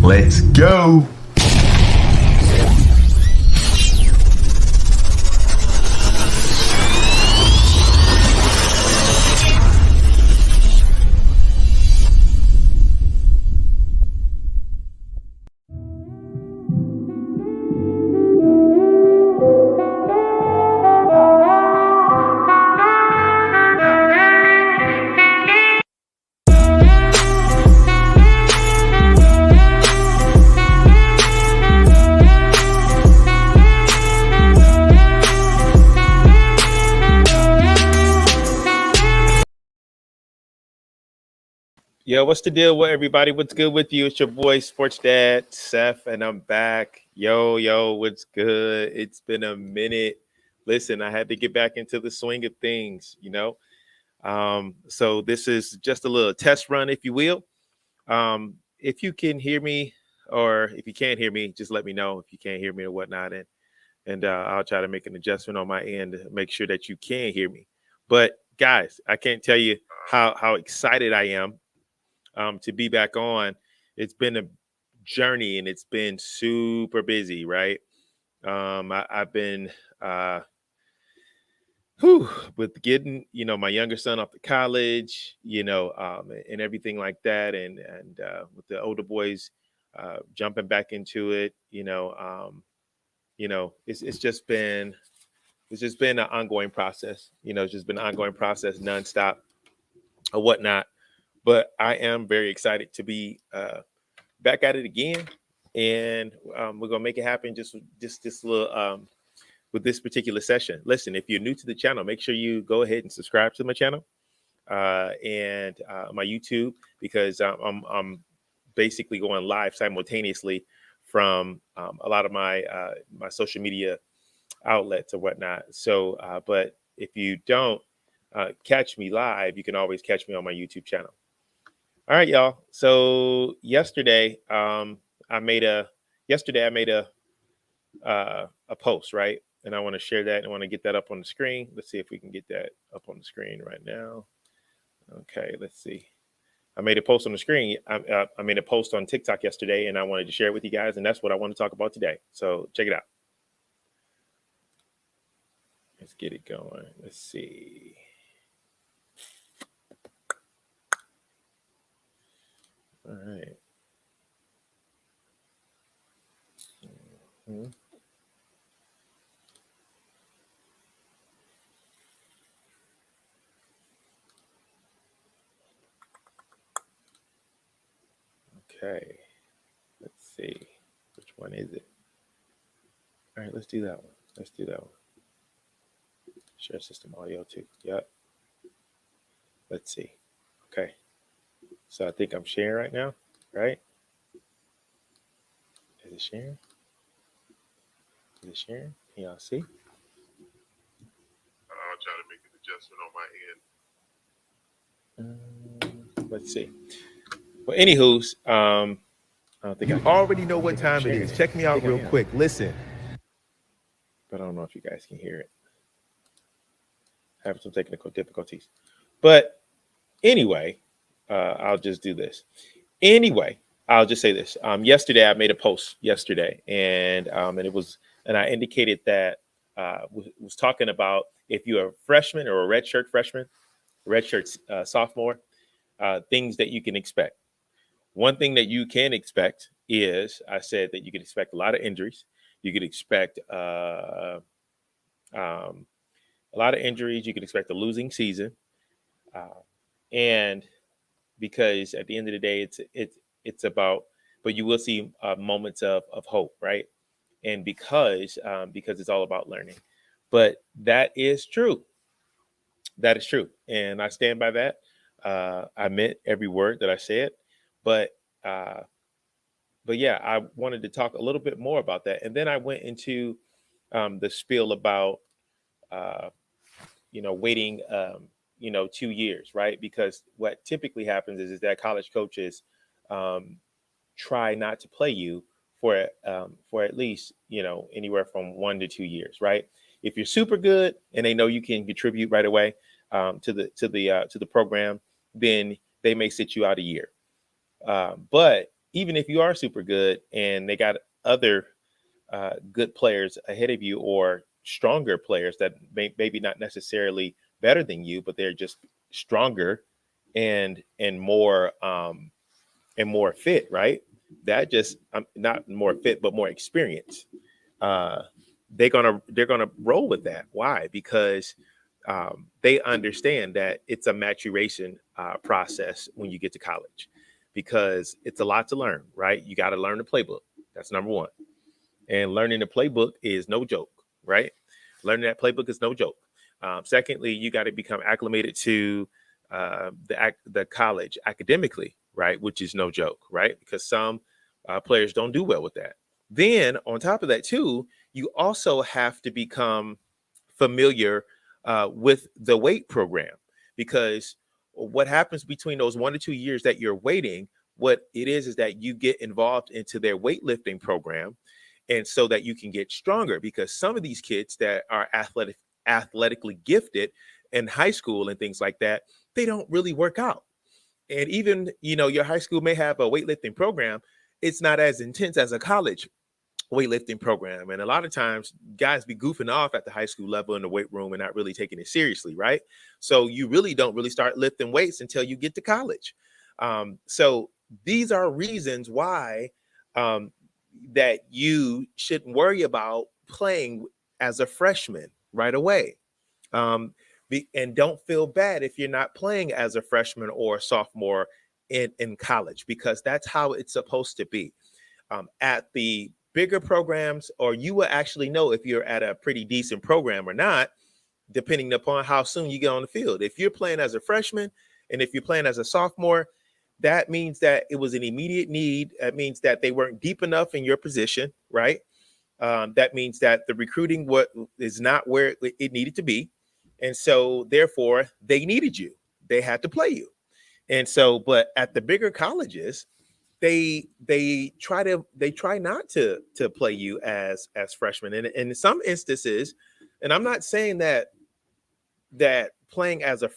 Let's go. Yo, what's the deal with everybody? What's good with you? It's your boy, Sports Dad, Seth, and I'm back. Yo, what's good? It's been a minute. Listen, I had to get back into the swing of things, So this is just a little test run, if you will. If you can hear me, or if you can't hear me, just let me know if you can't hear me or whatnot, and I'll try to make an adjustment on my end to make sure that you can hear me. But guys, I can't tell you how excited I am to be back on. It's been a journey and it's been super busy, right? I've been with getting my younger son off to college, and everything like that, and with the older boys jumping back into it, it's just been an ongoing process. It's just been an ongoing process, nonstop or whatnot. But I am very excited to be back at it again, and we're gonna make it happen. Just this little with this particular session. Listen, if you're new to the channel, make sure you go ahead and subscribe to my channel and my YouTube, because I'm basically going live simultaneously from a lot of my my social media outlets or whatnot. So, but if you don't catch me live, you can always catch me on my YouTube channel. All right, y'all. So yesterday, I made a post, right? And I want to share that, and I want to get that up on the screen. Let's see if we can get that up on the screen right now. Okay, let's see. I made a post on the screen. I made a post on TikTok yesterday, and I wanted to share it with you guys, and that's what I want to talk about today. So check it out. Let's get it going. Let's see. All right. Mm-hmm. Okay. Let's see. Which one is it? All right, let's do that one. Share system audio too. Yep. Let's see. Okay. So I think I'm sharing right now, right? Is it sharing? Can y'all see? I'll try to make an adjustment on my end. Let's see. Well, anywho's, I don't think I already know what time it is. Check me out real quick. Listen. But I don't know if you guys can hear it. Having some technical difficulties. But anyway, I'll just do this. Anyway, I'll just say this. Yesterday, I made a post yesterday, and I indicated that was talking about if you're a freshman or a redshirt freshman, redshirt sophomore, things that you can expect. One thing that you can expect is, I said that you can expect a lot of injuries. You could expect a lot of injuries. You can expect a losing season, and because at the end of the day, it's about, but you will see moments of hope, right? And because it's all about learning. But that is true. That is true, and I stand by that. I meant every word that I said, but yeah, I wanted to talk a little bit more about that, and then I went into the spiel about waiting 2 years, right? Because what typically happens is that college coaches try not to play you for at least anywhere from 1 to 2 years, right? If you're super good and they know you can contribute right away to the program, then they may sit you out a year. But even if you are super good and they got other good players ahead of you or stronger players that maybe not necessarily better than you, but they're just stronger and more fit, right? That just not more fit, but more experience. Uh, they're gonna roll with that. Why? Because they understand that it's a maturation process when you get to college, because it's a lot to learn, right? You got to learn the playbook. That's number one, and learning the playbook is no joke, right? Learning that playbook is no joke. Secondly, you got to become acclimated to the college academically, right? Which is no joke, right? Because some players don't do well with that. Then on top of that, too, you also have to become familiar with the weight program, because what happens between those 1 to 2 years that you're waiting, what it is that you get involved into their weightlifting program, and so that you can get stronger, because some of these kids that are athletically gifted in high school and things like that, they don't really work out. And even, your high school may have a weightlifting program, it's not as intense as a college weightlifting program. And a lot of times guys be goofing off at the high school level in the weight room and not really taking it seriously, right? So you really don't really start lifting weights until you get to college. So these are reasons why um, that you shouldn't worry about playing as a freshman right away. Um, and don't feel bad if you're not playing as a freshman or a sophomore in college, because that's how it's supposed to be. At the bigger programs, or you will actually know if you're at a pretty decent program or not, depending upon how soon you get on the field. If you're playing as a freshman and if you're playing as a sophomore, that means that it was an immediate need. That means that they weren't deep enough in your position, right? That means that the recruiting is not where it needed to be. And so therefore they needed you. They had to play you. And so, but at the bigger colleges, they try not to play you as freshmen. And in some instances, and I'm not saying that playing as a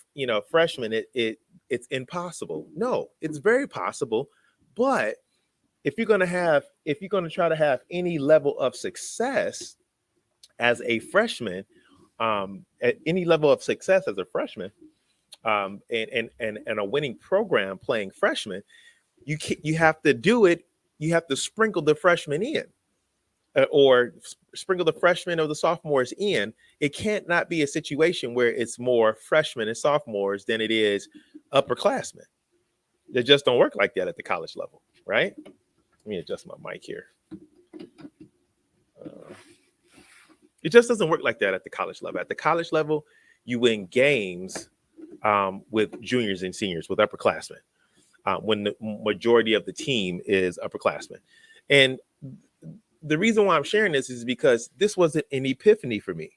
freshman, it's impossible. No, it's very possible. But if you're going to try to have any level of success as a freshman, at any level of success as a freshman, and a winning program playing freshman, you have to do it. You have to sprinkle the freshmen in, or sprinkle the freshmen or the sophomores in. It can't not be a situation where it's more freshmen and sophomores than it is upperclassmen. They just don't work like that at the college level, right? Let me adjust my mic here. Uh, it just doesn't work like that at the college level. At the college level, you win games with juniors and seniors, with upperclassmen, when the majority of the team is upperclassmen. And the reason why I'm sharing this is because this wasn't an epiphany for me.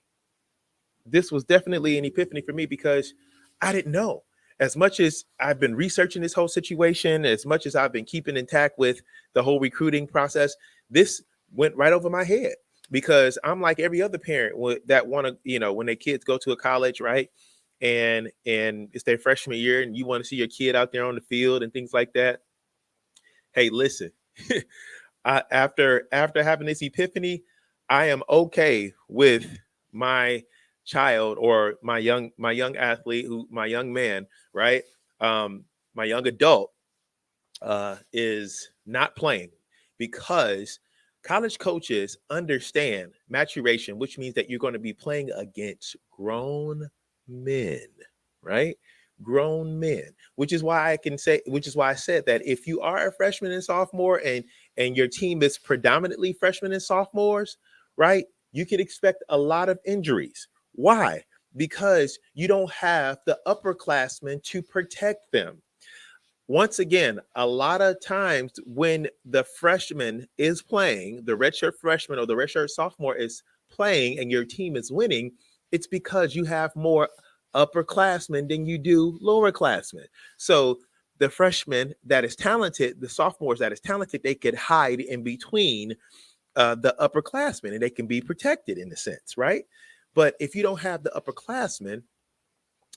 This was definitely an epiphany for me, because I didn't know. As much as I've been researching this whole situation, as much as I've been keeping intact with the whole recruiting process, this went right over my head, because I'm like every other parent that want to, when their kids go to a college, right? And it's their freshman year and you want to see your kid out there on the field and things like that. Hey, listen, after having this epiphany, I am okay with my child, or my young athlete, my young man, right? My young adult is not playing, because college coaches understand maturation, which means that you're going to be playing against grown men, right? Grown men, which is why I said that if you are a freshman and sophomore, and your team is predominantly freshmen and sophomores, right? You can expect a lot of injuries. Why? Because you don't have the upperclassmen to protect them. Once again, a lot of times when the freshman is playing, the redshirt freshman or the redshirt sophomore is playing, and your team is winning, it's because you have more upperclassmen than you do lowerclassmen. So the freshman that is talented, the sophomores that is talented, they could hide in between the upperclassmen, and they can be protected in a sense, right? But if you don't have the upperclassmen,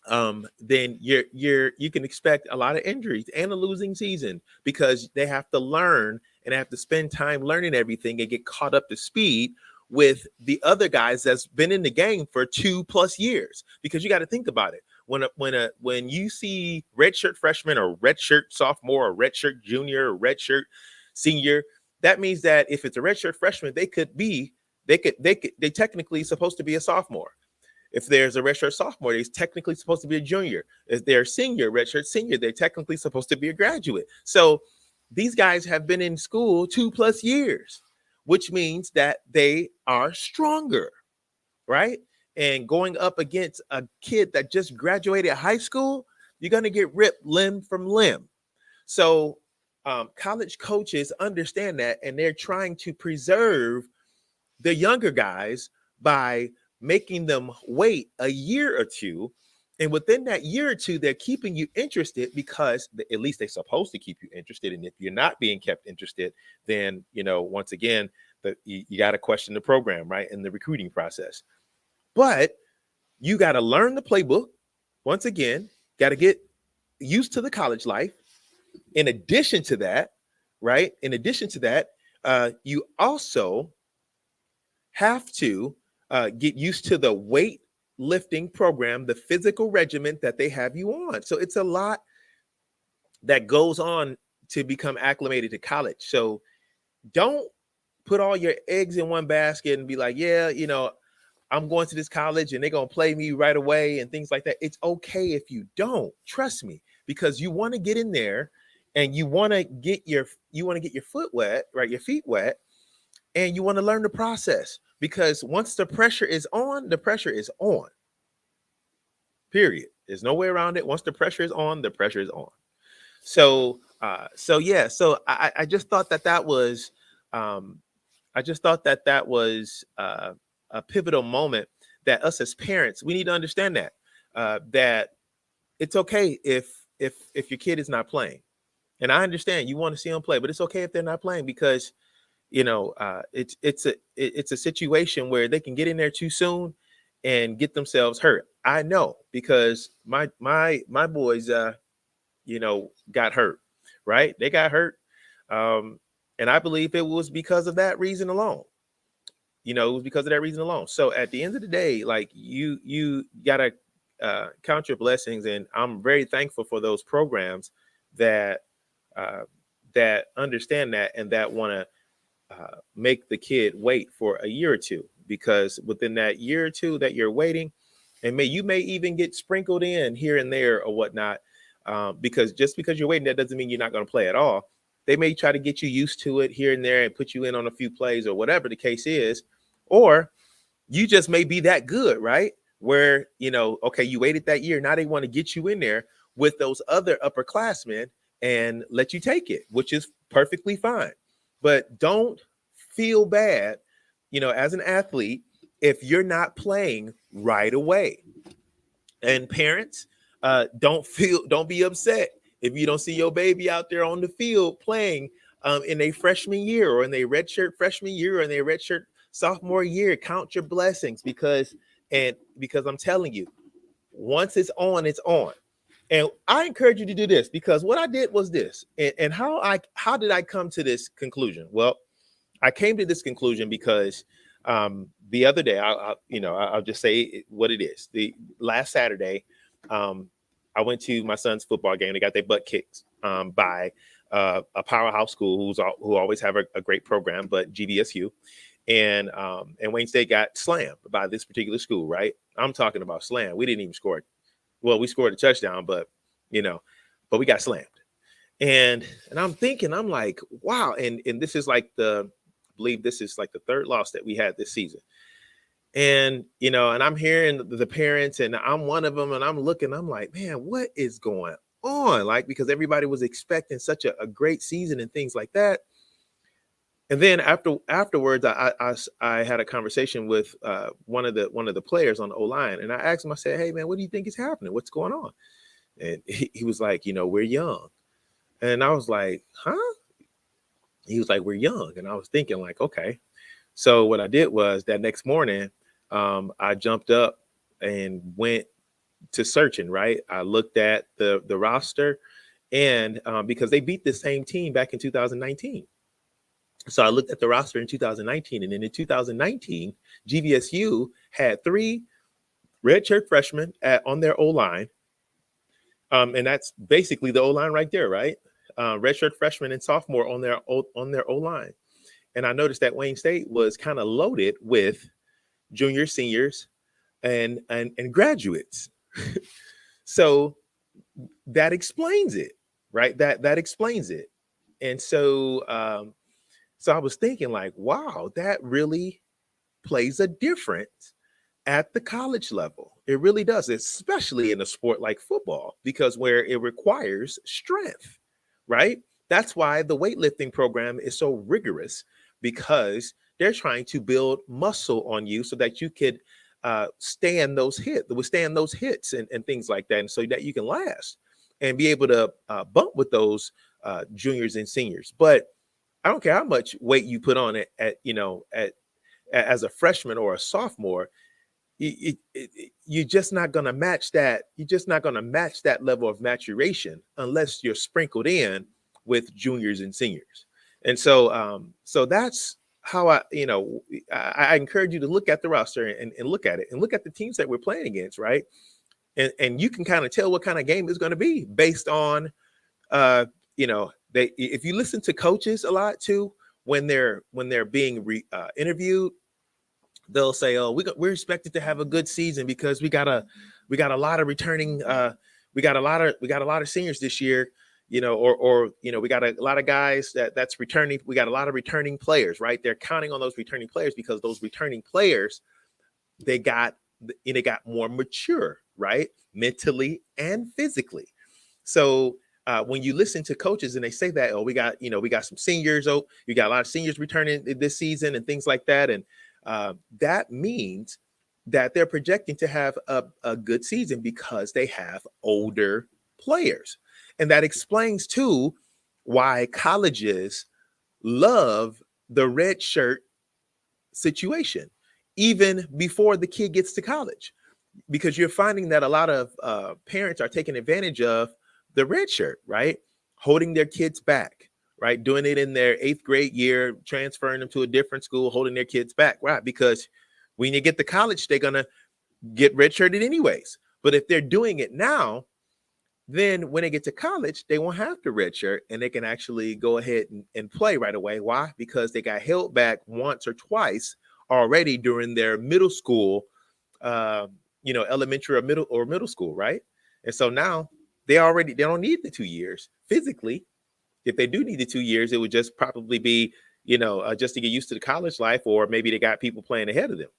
then you can expect a lot of injuries and a losing season because they have to learn and have to spend time learning everything and get caught up to speed with the other guys that's been in the game for 2+ years. Because you got to think about it. When you see redshirt freshman or redshirt sophomore or redshirt junior or redshirt senior, that means that if it's a redshirt freshman, they technically supposed to be a sophomore. If there's a redshirt sophomore, they're technically supposed to be a junior. If they're a senior, redshirt senior, they're technically supposed to be a graduate. So these guys have been in school 2+ years, which means that they are stronger, right? And going up against a kid that just graduated high school, you're going to get ripped limb from limb. So college coaches understand that, and they're trying to preserve the younger guys by making them wait a year or two. And within that year or two, they're keeping you interested because at least they're supposed to keep you interested. And if you're not being kept interested, then, once again, you got to question the program, right? And the recruiting process. But you got to learn the playbook. Once again, got to get used to the college life. In addition to that, right? In addition to that, you also have to get used to the weight lifting program, the physical regimen that they have you on. So it's a lot that goes on to become acclimated to college. So don't put all your eggs in one basket and be like, yeah, I'm going to this college and they're going to play me right away and things like that. It's okay if you don't. Trust me, because you want to get in there and you want to get your foot wet, right? Your feet wet. And you want to learn the process, because once the pressure is on, the pressure is on. Period. There's no way around it. Once the pressure is on, the pressure is on. So yeah. So I just thought that was, a pivotal moment that us as parents, we need to understand that it's okay if your kid is not playing. And I understand you want to see them play, but it's okay if they're not playing, because it's a situation where they can get in there too soon and get themselves hurt. I know, because my boys got hurt, right? They got hurt, and I believe it was because of that reason alone. It was because of that reason alone. So at the end of the day, like, you gotta count your blessings, and I'm very thankful for those programs that understand that and that want to make the kid wait for a year or two, because within that year or two that you're waiting, and you may even get sprinkled in here and there or whatnot, because just because you're waiting, that doesn't mean you're not going to play at all. They may try to get you used to it here and there and put you in on a few plays or whatever the case is, or you just may be that good, right? Where, okay, you waited that year, now they want to get you in there with those other upperclassmen and let you take it, which is perfectly fine. But don't feel bad, as an athlete, if you're not playing right away. And parents, don't be upset if you don't see your baby out there on the field playing in a freshman year, or in a redshirt freshman year, or in a redshirt sophomore year. Count your blessings, because I'm telling you, once it's on, it's on. And I encourage you to do this, because what I did was this. And how did I come to this conclusion? Well, I came to this conclusion because the other day, I'll just say what it is. The last Saturday, I went to my son's football game. They got their butt kicked by a powerhouse school who always have a great program, but GVSU. And Wayne State got slammed by this particular school, right? I'm talking about slam. We didn't even score. Well, we scored a touchdown, but we got slammed. And I'm thinking, I'm like, wow. And this is like I believe this is like the third loss that we had this season. And, and I'm hearing the parents, and I'm one of them, and I'm looking, I'm like, man, what is going on? Like, because everybody was expecting such a great season and things like that. And then afterwards, I had a conversation with one of the players on the O-line, and I asked him, I said, hey man, what do you think is happening? What's going on? And he was like, we're young. And I was like, huh? He was like, we're young. And I was thinking, like, okay. So what I did was, that next morning, I jumped up and went to searching, right? I looked at the roster, and because they beat the same team back in 2019. So I looked at the roster in 2019, and then in 2019, GVSU had three redshirt freshmen on their O line, and that's basically the O line right there, right? Redshirt freshman and sophomore on their O line, and I noticed that Wayne State was kind of loaded with juniors, seniors, and graduates. So that explains it, right? That explains it. And so I was thinking like, wow, that really plays a difference at the college level. It really does, especially in a sport like football, because where it requires strength, right? That's why the weightlifting program is so rigorous, because they're trying to build muscle on you so that you could withstand those hits and things like that, and so that you can last and be able to bump with those juniors and seniors. But I don't care how much weight you put on it as a freshman or a sophomore, you're just not going to match that. You're just not going to match that level of maturation unless you're sprinkled in with juniors and seniors. And so that's how I encourage you to look at the roster and look at it and look at the teams that we're playing against, right? And you can kind of tell what kind of game it's going to be based on, if you listen to coaches a lot too, when they're being interviewed, they'll say, "Oh, we're expected to have a good season because we got a lot of returning, we got a lot of seniors this year, or we got a lot of guys that's returning. We got a lot of returning players, right? They're counting on those returning players because those returning players they got more mature, right, mentally and physically. So when you listen to coaches and they say that, oh, we got some seniors, oh, you got a lot of seniors returning this season and things like that, and that means that they're projecting to have a good season because they have older players. And that explains too why colleges love the red shirt situation, even before the kid gets to college, because you're finding that a lot of parents are taking advantage of the red shirt, right? Holding their kids back, right? Doing it in their 8th grade year, transferring them to a different school, holding their kids back, right? Because when you get to college, they're going to get redshirted anyways. But if they're doing it now, then when they get to college, they won't have to redshirt and they can actually go ahead and play right away. Why? Because they got held back once or twice already during their middle school, elementary or middle school, right? And so now they don't need the 2 years physically. If they do need the 2 years, it would just probably be, just to get used to the college life, or maybe they got people playing ahead of them.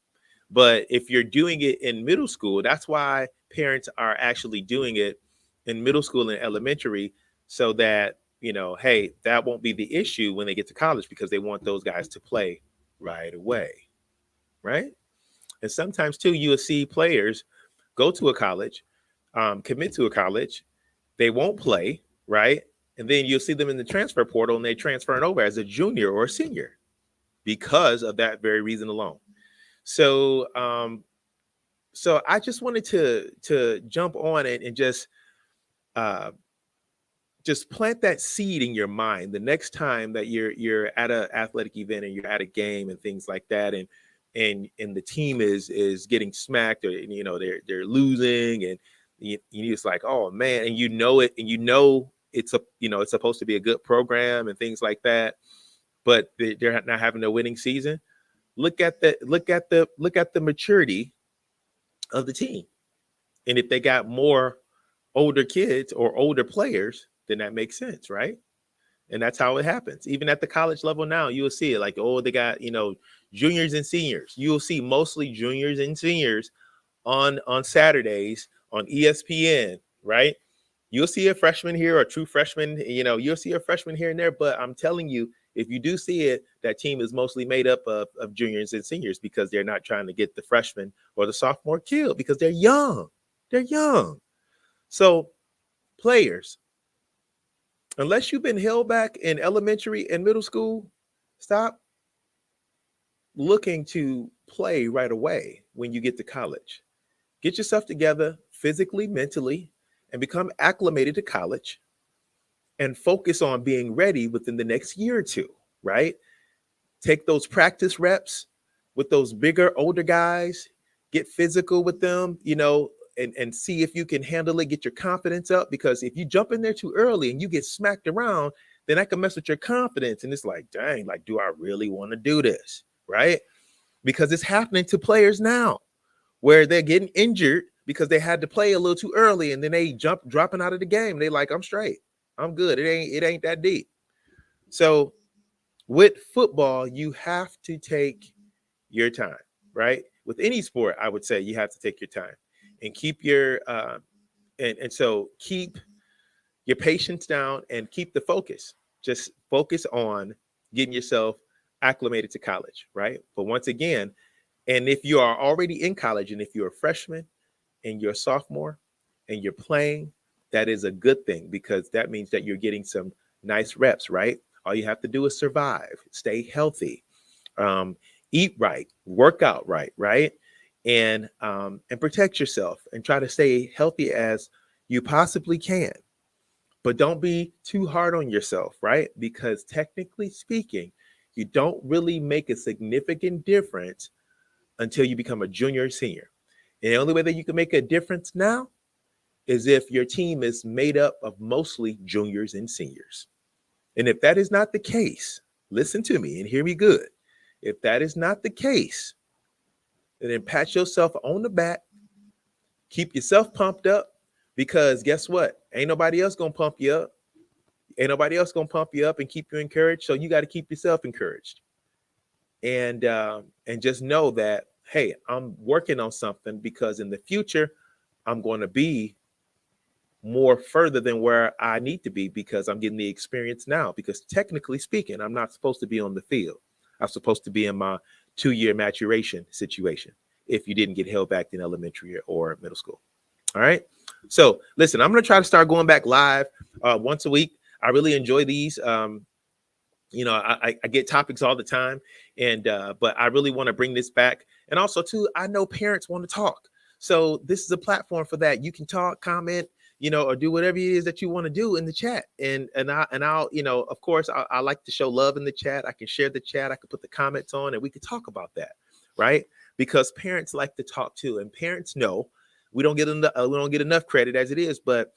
But if you're doing it in middle school, that's why parents are actually doing it in middle school and elementary, so that, hey, that won't be the issue when they get to college, because they want those guys to play right away, right? And sometimes too, you'll see players go to a college, commit to a college, they won't play, right? And then you'll see them in the transfer portal and they transferring over as a junior or a senior because of that very reason alone. So, so I just wanted to jump on it and uh, just plant that seed in your mind the next time that you're at an athletic event and you're at a game and things like that, and the team is getting smacked, or they're losing, and you just like, oh man, and it, and it's supposed to be a good program and things like that, but they're not having a winning season. Look at the maturity of the team, and if they got more older kids or older players, then that makes sense, right? And that's how it happens. Even at the college level now, you'll see it like, oh, they got, juniors and seniors. You'll see mostly juniors and seniors on Saturdays on ESPN, right? You'll see a freshman here, or a true freshman, you'll see a freshman here and there. But I'm telling you, if you do see it, that team is mostly made up of juniors and seniors, because they're not trying to get the freshman or the sophomore killed, because they're young. They're young. So players, unless you've been held back in elementary and middle school, stop looking to play right away when you get to college. Get yourself together, physically, mentally, and become acclimated to college and focus on being ready within the next year or two, right? Take those practice reps with those bigger, older guys, get physical with them, and see if you can handle it, get your confidence up. Because if you jump in there too early and you get smacked around, then that can mess with your confidence. And it's like, dang, like, do I really want to do this? Right? Because it's happening to players now where they're getting injured because they had to play a little too early and then they dropping out of the game. They like, I'm straight. I'm good. It ain't that deep. So with football, you have to take your time, right? With any sport, I would say you have to take your time and keep your so keep your patience down and keep the focus. Just focus on getting yourself acclimated to college, right? But once again, and if you are already in college and if you're a freshman and you're a sophomore and you're playing, that is a good thing because that means that you're getting some nice reps, right? All you have to do is survive, stay healthy, eat right, work out right, right? And protect yourself and try to stay healthy as you possibly can. But don't be too hard on yourself, right? Because technically speaking, you don't really make a significant difference until you become a junior or senior. And the only way that you can make a difference now is if your team is made up of mostly juniors and seniors. And if that is not the case, listen to me and hear me good. If that is not the case, then pat yourself on the back, keep yourself pumped up, because guess what? Ain't nobody else gonna pump you up. Ain't nobody else gonna pump you up and keep you encouraged. So you got to keep yourself encouraged. And just know that, hey, I'm working on something because in the future, I'm going to be more further than where I need to be because I'm getting the experience now. Because technically speaking, I'm not supposed to be on the field. I'm supposed to be in my 2-year maturation situation if you didn't get held back in elementary or middle school. All right. So listen, I'm going to try to start going back live once a week. I really enjoy these. I get topics all the time, but I really want to bring this back. And also, too, I know parents want to talk. So this is a platform for that. You can talk, comment, or do whatever it is that you want to do in the chat. And I'll, of course, I like to show love in the chat. I can share the chat. I can put the comments on and we can talk about that. Right. Because parents like to talk, too. And parents know we don't get enough credit as it is. But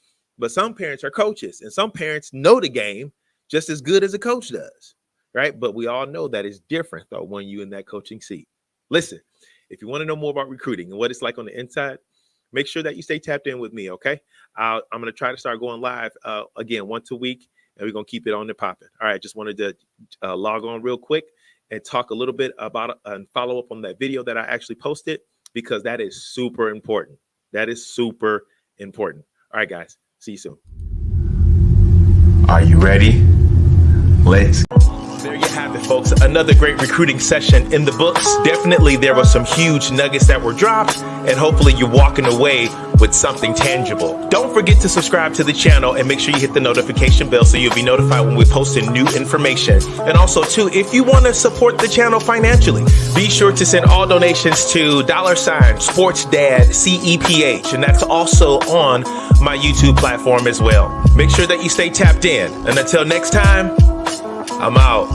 some parents are coaches and some parents know the game just as good as a coach does. Right. But we all know that it's different, though, when you're in that coaching seat. Listen, if you want to know more about recruiting and what it's like on the inside, make sure that you stay tapped in with me. OK, I'm going to try to start going live again once a week, and we're going to keep it on the popping. All right. Just wanted to log on real quick and talk a little bit about and follow up on that video that I actually posted, because that is super important. That is super important. All right, guys. See you soon. Are you ready? Let's. There you have it, folks. Another great recruiting session in the books. Definitely there were some huge nuggets that were dropped, and hopefully you're walking away with something tangible. Don't forget to subscribe to the channel and make sure you hit the notification bell so you'll be notified when we're posting new information. And also, too, if you want to support the channel financially, be sure to send all donations to $SportsDadCEPH, and that's also on my YouTube platform as well. Make sure that you stay tapped in. And until next time, I'm out.